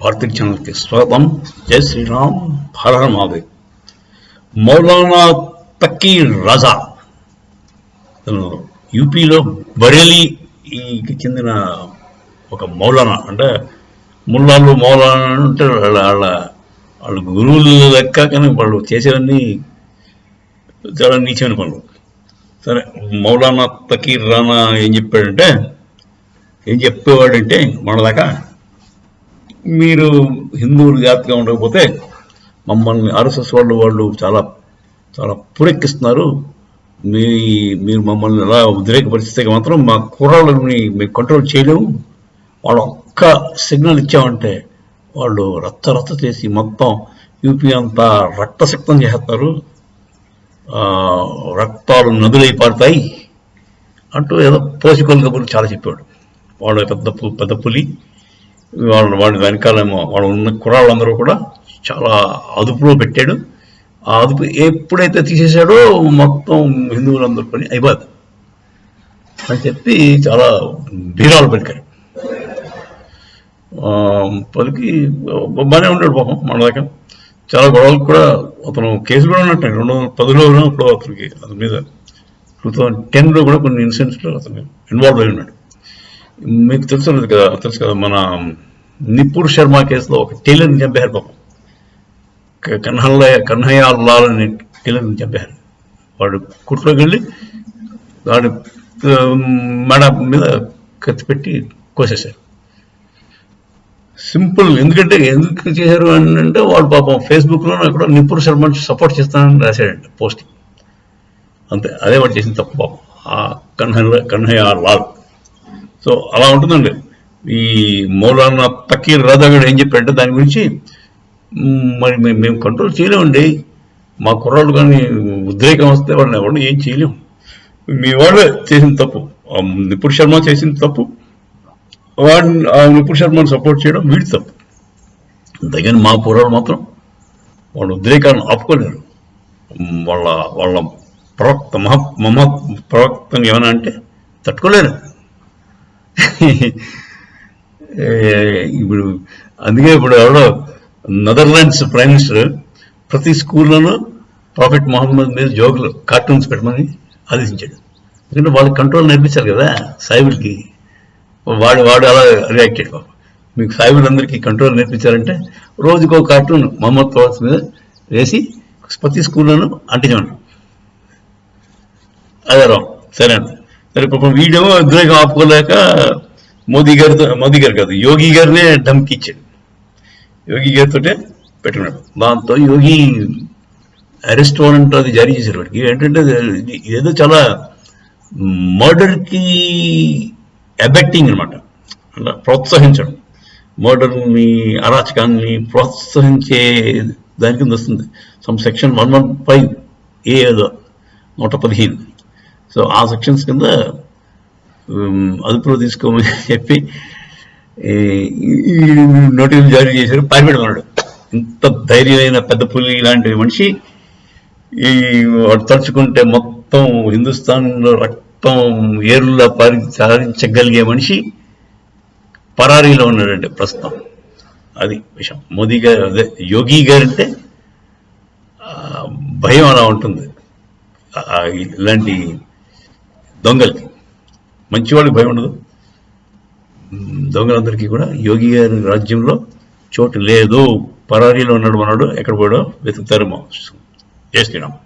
भारतीय चैनल के स्वागतम। जय श्री राम, हर हर महादेव। మౌలానా తకీ రజా యూపీలో బరేలీకి చెందిన ఒక మౌలానా, అంటే ముల్లాలు మౌలానా అంటే వాళ్ళ గురువులు లెక్క, కానీ వాళ్ళు చేసేవన్నీ చాలా నీచమైన పనులు. సరే, మౌలానా తకీ రానా ఏం చెప్పేవాడంటే మనదాకా, మీరు హిందువులు జాతిగా ఉండకపోతే మమ్మల్ని ఆర్ఎస్ఎస్ వాళ్ళు చాలా చాలా పురెక్కిస్తున్నారు, మీరు మమ్మల్ని ఎలా ఉద్రేకపరిస్తే మాత్రం మా కుర్రాళ్ళని మేము కంట్రోల్ చేయలేము. వాళ్ళు ఒక్క సిగ్నల్ ఇచ్చామంటే వాళ్ళు రచ్చ చేసి మొత్తం యూపీ అంతా రక్తసిక్తం చేస్తారు, రక్తాలు నదులై పారుతాయి అంటూ ఏదో పోషకుల కబుర్లు చాలా చెప్పాడు. వాడు పెద్ద పులి. వాడి వెనకాలేమో వాడు ఉన్న కుర్రాళ్ళందరూ కూడా చాలా అదుపులో పెట్టాడు. ఆ అదుపు ఎప్పుడైతే తీసేశాడో మొత్తం హిందువులందరూ పని అయిపోద్ది అని చెప్పి చాలా బీరాలు పలికారు. పలికి బాగానే ఉన్నాడు పాపం. మన దగ్గర చాలా గొడవలకు కూడా అతను కేసు కూడా ఉన్నట్టు 2010లో ఇప్పుడు అతని మీద 2010లో కూడా కొన్ని ఇన్సిడెంట్స్లో అతను ఇన్వాల్వ్ అయి ఉన్నాడు. మీకు తెలుసు కదా మన నిపుర్ శర్మ కేసులో ఒక టైలర్ని చంపారు పాపం. కన్హయ్య లాల్ అనే టైలర్ని చంపారు. వాడు కుట్లోకి వెళ్ళి వాడి మెడ మీద కత్తి పెట్టి కోసేశారు. సింపుల్. ఎందుకు చేశారు అని అంటే వాడు పాపం ఫేస్బుక్లో కూడా నిపుర్ శర్మని సపోర్ట్ చేస్తానని రాశాడండి పోస్ట్. అంతే, అదే వాడు చేసిన తప్పు పాపం, ఆ కన్హయ్య లాల్. సో అలా ఉంటుందండి. ఈ మౌలానా తకీ రజా గారు ఏం చెప్పారంటే దాని గురించి, మరి మేము కంట్రోల్ చేయలేమండి, మా కుర్రాళ్ళు కానీ ఉద్రేకం వస్తే వాళ్ళని ఎవరిని ఏం చేయలేము, మీ వాళ్ళే చేసిన తప్పు, నిపుర్ శర్మ చేసిన తప్పు, ఆ నిపుర్ శర్మని సపోర్ట్ చేయడం వీడి తప్పు. దగ్గర మా కుర్రాళ్ళు మాత్రం వాళ్ళ ఉద్రేకాలను ఆపుకోలేరు. వాళ్ళ ప్రవక్త మహమ్మద్ ప్రవక్తని ఏమైనా అంటే తట్టుకోలేరు. ఇప్పుడు ఎవరో నెదర్లాండ్స్ ప్రైమ్ మినిస్టర్ ప్రతి స్కూల్లోనూ ప్రాఫెట్ మహమ్మద్ మీద జోకులు కార్టూన్స్ పెట్టమని ఆదేశించాడు. ఎందుకంటే వాళ్ళకి కంట్రోల్ నేర్పించారు కదా సాయిబులకి. వాడు అలా రియాక్ట్ అయ్యాడు. మీకు సాయిబులందరికీ కంట్రోల్ నేర్పించారంటే రోజుకో కార్టూన్ మహమ్మద్ ప్రవక్త మీద వేసి ప్రతి స్కూల్లోనూ అంటించమండి. అదే రావు. సరే అండి. సరే, పాపం వీడియో ఉద్రేకం ఆపుకోలేక మోదీ గారు కాదు, యోగి గారినే ధమ్కి ఇచ్చాడు. యోగి గారితో పెట్టుకున్నాడు. దాంతో యోగి అరెస్ట్ వారెంట్ అది జారీ చేశారు. వాడికి ఏంటంటే ఏదో చాలా మర్డర్కి అబెట్టింగ్ అనమాట, అలా ప్రోత్సహించడం, మర్డర్ని అరాచకాన్ని ప్రోత్సహించే దాని కింద వస్తుంది. సెక్షన్ 115A ఏదో 115. సో ఆ సెక్షన్స్ కింద అదుపులో తీసుకోమని చెప్పి నోటీసులు జారీ చేశారు. పారిపెడుతున్నాడు. ఇంత ధైర్యమైన పెద్ద పులి ఇలాంటి మనిషి వాడు తలుచుకుంటే మొత్తం హిందుస్థాన్లో రక్తం ఏరులా సాధించగలిగే మనిషి పరారీలో ఉన్నాడంటే ప్రస్తుతం. అది విషయం. మోదీ గారు, అదే యోగి గారంటే భయం అలా ఉంటుంది. ఇలాంటి దొంగలకి, మంచివాళ్ళకి భయం ఉండదు. దొంగలందరికీ కూడా యోగి గారి రాజ్యంలో చోటు లేదు. పరారీలో ఉన్నాడు, ఎక్కడ పోయాడో వెతుకుతారేమో. జై శ్రీరామ్.